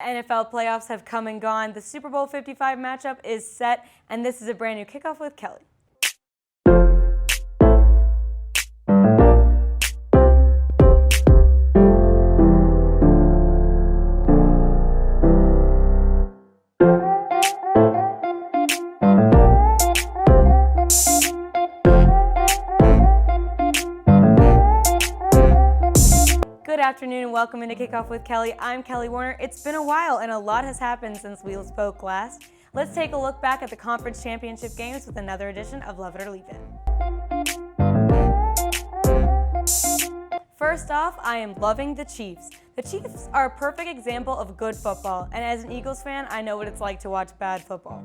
NFL playoffs have come and gone. The Super Bowl 55 matchup is set, and this is a brand new Kickoff with Kelly. Good afternoon and welcome into Kickoff with Kelly. I'm Kelly Warner. It's been a while and a lot has happened since we spoke last. Let's take a look back at the conference championship games with another edition of Love It or Leave It. First off, I am loving the Chiefs. The Chiefs are a perfect example of good football, and as an Eagles fan, I know what it's like to watch bad football.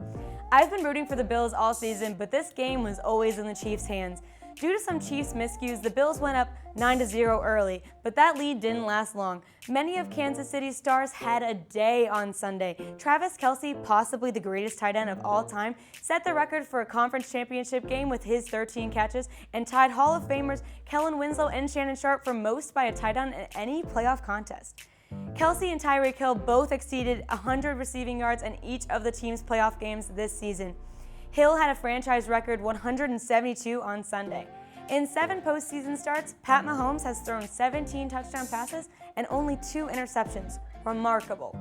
I've been rooting for the Bills all season, but this game was always in the Chiefs' hands. Due to some Chiefs miscues, the Bills went up 9-0 early, but that lead didn't last long. Many of Kansas City's stars had a day on Sunday. Travis Kelce, possibly the greatest tight end of all time, set the record for a conference championship game with his 13 catches and tied Hall of Famers Kellen Winslow and Shannon Sharpe for most by a tight end in any playoff contest. Kelce and Tyreek Hill both exceeded 100 receiving yards in each of the team's playoff games this season. Hill had a franchise record 172 on Sunday. In 7 postseason starts, Pat Mahomes has thrown 17 touchdown passes and only 2 interceptions. Remarkable.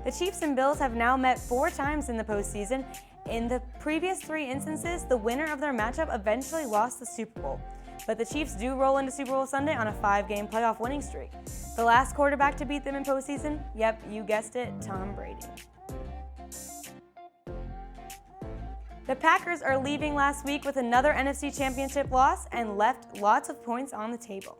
The Chiefs and Bills have now met 4 times in the postseason. In the previous 3 instances, the winner of their matchup eventually lost the Super Bowl. But the Chiefs do roll into Super Bowl Sunday on a 5-game playoff winning streak. The last quarterback to beat them in postseason? Yep, you guessed it, Tom Brady. The Packers are leaving last week with another NFC Championship loss and left lots of points on the table.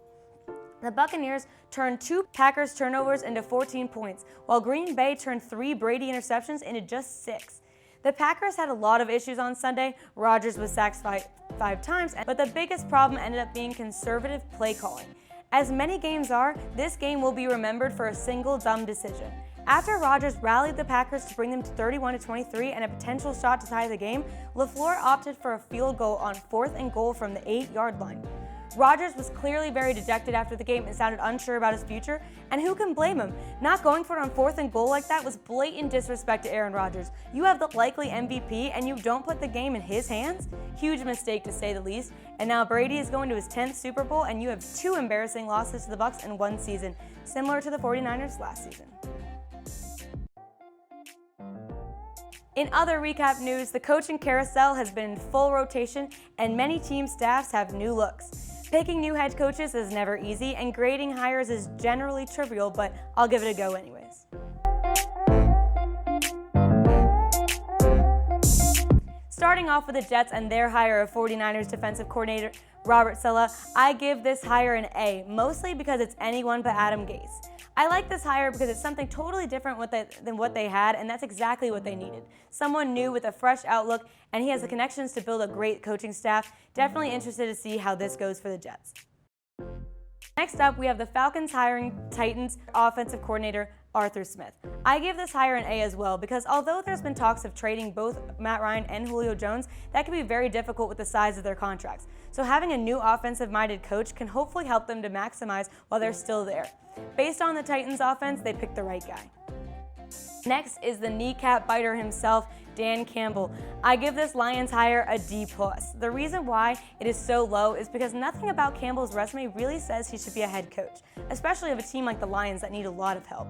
The Buccaneers turned 2 Packers turnovers into 14 points, while Green Bay turned 3 Brady interceptions into just 6. The Packers had a lot of issues on Sunday. Rodgers was sacked 5 times, but the biggest problem ended up being conservative play calling. As many games are, this game will be remembered for a single dumb decision. After Rodgers rallied the Packers to bring them to 31-23 and a potential shot to tie the game, LaFleur opted for a field goal on 4th and goal from the 8-yard line. Rodgers was clearly very dejected after the game and sounded unsure about his future, and who can blame him? Not going for it on 4th and goal like that was blatant disrespect to Aaron Rodgers. You have the likely MVP and you don't put the game in his hands? Huge mistake to say the least. And now Brady is going to his 10th Super Bowl and you have 2 embarrassing losses to the Bucs in 1 season, similar to the 49ers last season. In other recap news, the coaching carousel has been in full rotation and many team staffs have new looks. Picking new head coaches is never easy and grading hires is generally trivial, but I'll give it a go anyways. Starting off with the Jets and their hire of 49ers defensive coordinator Robert Saleh, I give this hire an A, mostly because it's anyone but Adam Gase. I like this hire because it's something totally different than what they had, and that's exactly what they needed. Someone new with a fresh outlook, and he has the connections to build a great coaching staff. Definitely interested to see how this goes for the Jets. Next up, we have the Falcons hiring Titans offensive coordinator Arthur Smith. I give this hire an A as well because although there's been talks of trading both Matt Ryan and Julio Jones, that can be very difficult with the size of their contracts. So having a new offensive-minded coach can hopefully help them to maximize while they're still there. Based on the Titans offense, they picked the right guy. Next is the kneecap biter himself, Dan Campbell. I give this Lions hire a D+. The reason why it is so low is because nothing about Campbell's resume really says he should be a head coach, especially of a team like the Lions that need a lot of help.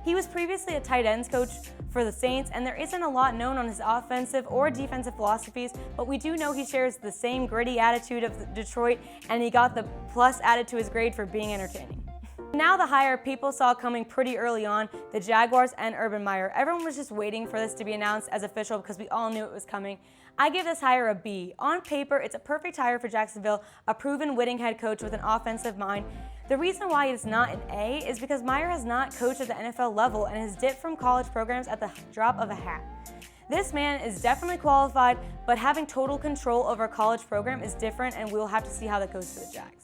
He was previously a tight ends coach for the Saints, and there isn't a lot known on his offensive or defensive philosophies, but we do know he shares the same gritty attitude of Detroit, and he got the plus added to his grade for being entertaining. Now the hire people saw coming pretty early on, the Jaguars and Urban Meyer. Everyone was just waiting for this to be announced as official because we all knew it was coming. I give this hire a B. On paper, it's a perfect hire for Jacksonville, a proven winning head coach with an offensive mind. The reason why it's not an A is because Meyer has not coached at the NFL level and has dipped from college programs at the drop of a hat. This man is definitely qualified, but having total control over a college program is different, and we'll have to see how that goes for the Jags.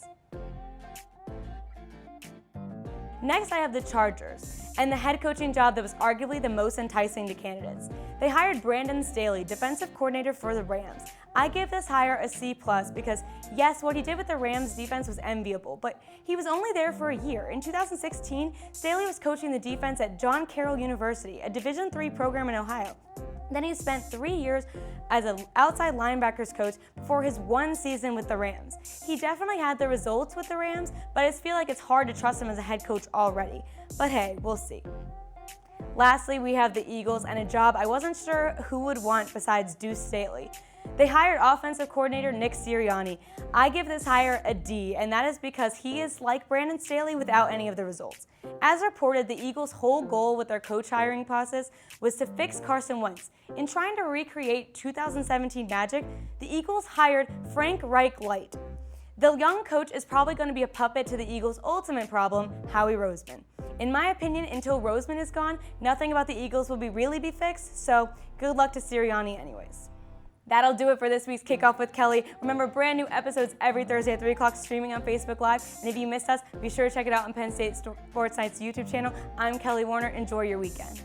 Next, I have the Chargers, and the head coaching job that was arguably the most enticing to candidates. They hired Brandon Staley, defensive coordinator for the Rams. I give this hire a C+ because, yes, what he did with the Rams defense was enviable, but he was only there for a year. In 2016, Staley was coaching the defense at John Carroll University, a Division III program in Ohio. Then he spent 3 years as an outside linebackers coach before his one season with the Rams. He definitely had the results with the Rams, but I just feel like it's hard to trust him as a head coach already. But hey, we'll see. Lastly, we have the Eagles and a job I wasn't sure who would want besides Deuce Staley. They hired offensive coordinator Nick Sirianni. I give this hire a D, and that is because he is like Brandon Staley without any of the results. As reported, the Eagles' whole goal with their coach hiring process was to fix Carson Wentz. In trying to recreate 2017 magic, the Eagles hired Frank Reich Light. The young coach is probably going to be a puppet to the Eagles' ultimate problem, Howie Roseman. In my opinion, until Roseman is gone, nothing about the Eagles will really be fixed, so good luck to Sirianni anyways. That'll do it for this week's Kickoff with Kelly. Remember, brand new episodes every Thursday at 3 o'clock streaming on Facebook Live. And if you missed us, be sure to check it out on Penn State Sports Night's YouTube channel. I'm Kelly Warner. Enjoy your weekend.